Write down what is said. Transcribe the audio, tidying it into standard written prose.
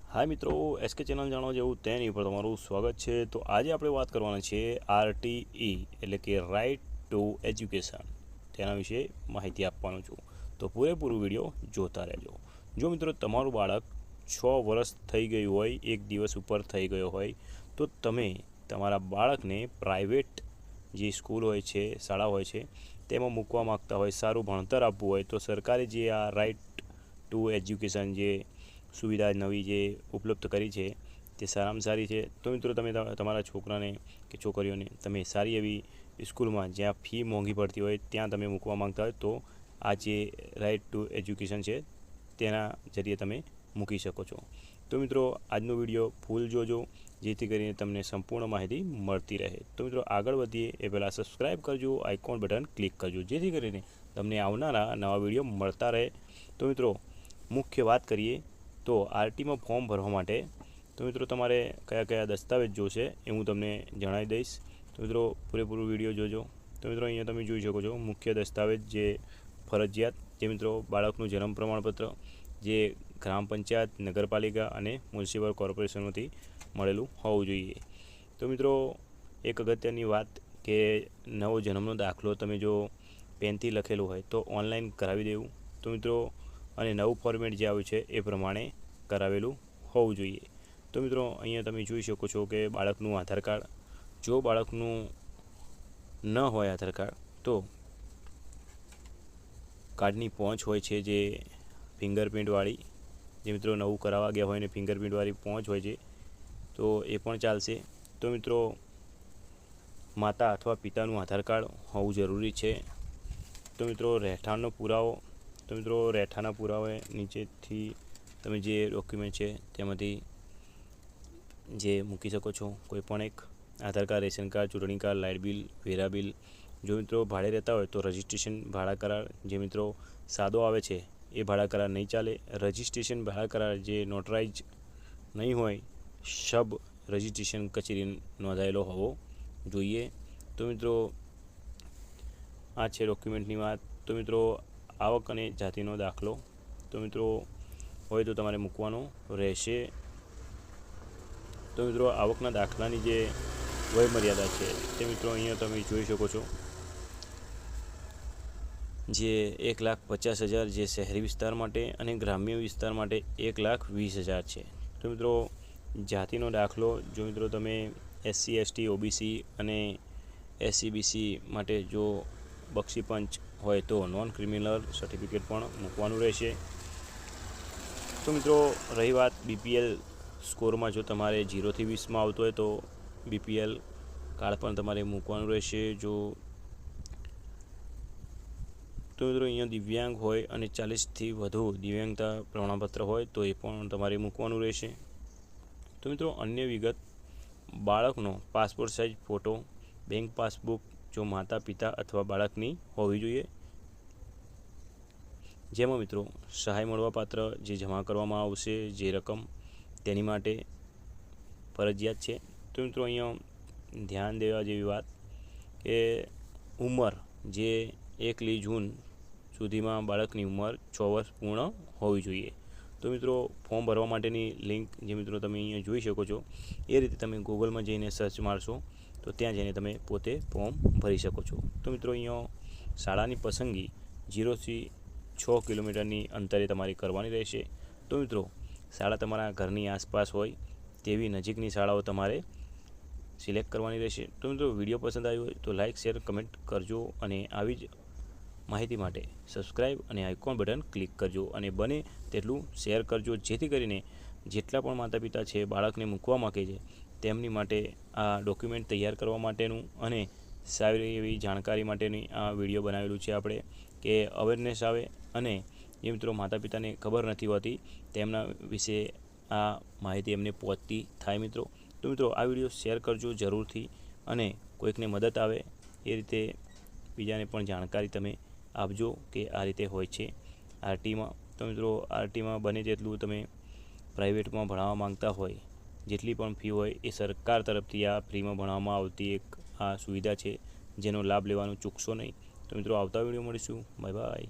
हाय मित्रों, SK channel जाणो जेवुं तेनी पर तमारुं स्वागत है। तो आज आपणे बात करवाना छे आरटीई एटले के राइट टू एज्युकेशन तेना विषे माहिती आपवानो छुं। तो पूरेपूरो विडियो जोता रहेजो। जो मित्रों तमारुं बाळक 6 वर्ष थई गयुं होय, एक दिवस उपर थई गयो होय, तो तमे तमारा बाळकने प्राइवेट जे स्कूल होय छे, शाळा होय छे तेमां मूकवा मागता होय, सारूं भणतर आपवुं होय तो सरकारे जे आ राइट टू एज्युकेशन जे सुविधा नवी जे उपलब्ध करी है ते सारामां सारी है। तो मित्रों तमे तमारा छोकराने के छोकरीओने तमे सारी एवी स्कूल में ज्यां फी मोंघी पड़ती होय त्यां तमे मूकवा मांगता होय तो आ जे राइट टू एज्युकेशन है तेना जरिए तमे मूकी शको छो। तो मित्रों आजनो विडियो फूल जोजो जेथी करीने तमने संपूर्ण माहिती मळती रहे। तो मित्रों आगळ वधीए ए पहेला सब्सक्राइब करजो, आइकॉन बटन क्लिक करजो जेथी करीने तमने आवनारा नवा विडियो मळता रहे। तो मित्रों मुख्य बात करिए तो आरटी में फॉर्म भरवा माटे तो मित्रों तमारे कया कया दस्तावेज जोशे ए हूँ तमने जणावी दईश। तो मित्रों पूरेपूरो विडियो जोजो। तो मित्रों अहींया तमे जोई शको छो मुख्य दस्तावेज जे फरजियात जे मित्रों बाळकनुं जन्म प्रमाणपत्र जे ग्राम पंचायत, नगरपालिका अने म्युनिसिपल कॉर्पोरेशनमांथी मळेलुं होवुं जोईए। तो मित्रों एक अगत्यनी वात के नवो जन्मनो दाखलो तमे जो पेनथी लखेलो होय तो ऑनलाइन करावी देवुं। तो मित्रों अने नवुं फॉर्मेट जे आव्युं छे ए प्रमाणे करावेलुं होवुं जोईए। तो मित्रों अहींया तमे जोई शको छो के बाळकनुं आधार कार्ड, जो बाळकनुं न होय आधार कार्ड तो कार्डनी पहोंच होय छे जे फिंगरप्रिंटवाળી जे मित्रों नवुं करावा गया होय ने फिंगरप्रिंटवाળી पहोंच होय छे तो ए पण चालशे। तो मित्रों माता अथवा पितानुं आधार कार्ड होवुं जरूरी छे। तो मित्रों રહેઠાણનો पुरावो, तो मित्रों રહેઠાણના पुरावे नीचेथी तमे जे डॉक्यूमेंट छे तेमांथी जे मूकी शको छो। कोईपण एक आधार कार्ड, रेशन कार्ड, चूंटणी कार्ड, लाइट बिल, वेरा बिल। जो मित्रों भाड़े रहता हो तो रजिस्ट्रेशन भाड़ा करार जे मित्रों सादो आवे छे ए भाड़ा करार नहीं चाले। रजिस्ट्रेशन भाड़ा करार जे नोटराइज नहीं होय सब रजिस्ट्रेशन कचेरी नोंधायेलो होवो जोईए। तो मित्रों आ छे डॉक्यूमेंटनी वात। तो मित्रों आवक अने जातिनो दाखलो तो मित्रों होय तो तमारे मूकवानो रहेशे। तो मित्रों आवकना दाखलानी जे वय मर्यादा है ते मित्रों अहींया तमे जोई शको छो जे 1,50,000 जे शहरी विस्तार माटे अने ग्राम्य विस्तार माटे 1,20,000 है। तो मित्रों जातिनो दाखलो जो मित्रों तमे SC ST OBC अने SC BC माटे जो बक्षी पंच होय तो नॉन क्रिमिनल सर्टिफिकेट पण मूकवानुं रहेशे। तो मित्रों रही बात BPL स्कोर में जो तमारे 0 થી 20 में आवतो होय तो BPL कार्ड पण तमारे मूकवानुं रहेशे। जो तो मित्रों अहींया दिव्यांग होय अने 40 થી વધુ दिव्यांगता प्रमाणपत्र होय तो ए पण तमारे मूकवानुं रहेशे। तो मित्रों अन्य विगत बाळकनो passport size photo, bank passbook जो माता पिता अथवा बाळकनी होवी जोईए। जेमां मित्रों सहाय मळवापात्र जे जमा करवामां आवशे जे रकम तेनी माटे फरजियात छे। तो मित्रों अहींया ध्यान देवा जेवी वात के उमर जे 1 जून सुधीमां बाळकनी उमर 6 वर्ष पूर्ण होवी जोईए। तो मित्रों फॉर्म भरवा माटेनी लिंक जे मित्रों तमे अहींया जोई शको छो ए रीते तमे गूगल में जईने सर्च मारशो तो त्यां जईने तमे पोते फॉर्म भरी शको छो। तो मित्रों अहींया शाळानी पसंदगी 0 થી 6 किलोमीटरनी अंतरे तमारी करवानी रहेशे। तो मित्रों शाळा तमारा घरनी आसपास होय तेवी नजीकनी शाळाओ तमारे सिलेक्ट करवानी रहेशे। तो मित्रों विडियो पसंद आव्यो होय तो लाइक शेर कमेंट करजो अने आवी ज माहिती माटे सब्सक्राइब अने आइकॉन बटन क्लिक करजो अने बने तेटलुं शेर करजो जेथी करीने जेटला पण माता पिता छे बाळकने मूकवा मागे छे तेमनी माटे आ डॉक्यूमेंट तैयार करवा माटेनुं अने सारी एवी जाणकारी माटेनी आ विडियो बनावेलुं छे आपणे के अवेरनेस आवे अने जे मित्रों माता पिताने खबर नथी होती तेमना विषे आ माहिती एमने पहोंचती थाय मित्रों। तो मित्रों आ विडियो शेर करजो जरूरथी अने कोईकने मदद आवे ए रीते बीजाने पण जाणकारी तमे आपजो के आ रीते होय छे आरटी में। तो मित्रों आरटी में बने तेटलुं तमे प्राइवेट में भणाववा मांगता होय जेटली पण फी होय ए सरकार तरफथी आ फ्री में भणाववामां आवती एक आ सुविधा छे जेनो लाभ लेवानो चूकशो नहीं। तो मित्रों आवता विडियो मळीशुं। Bye bye.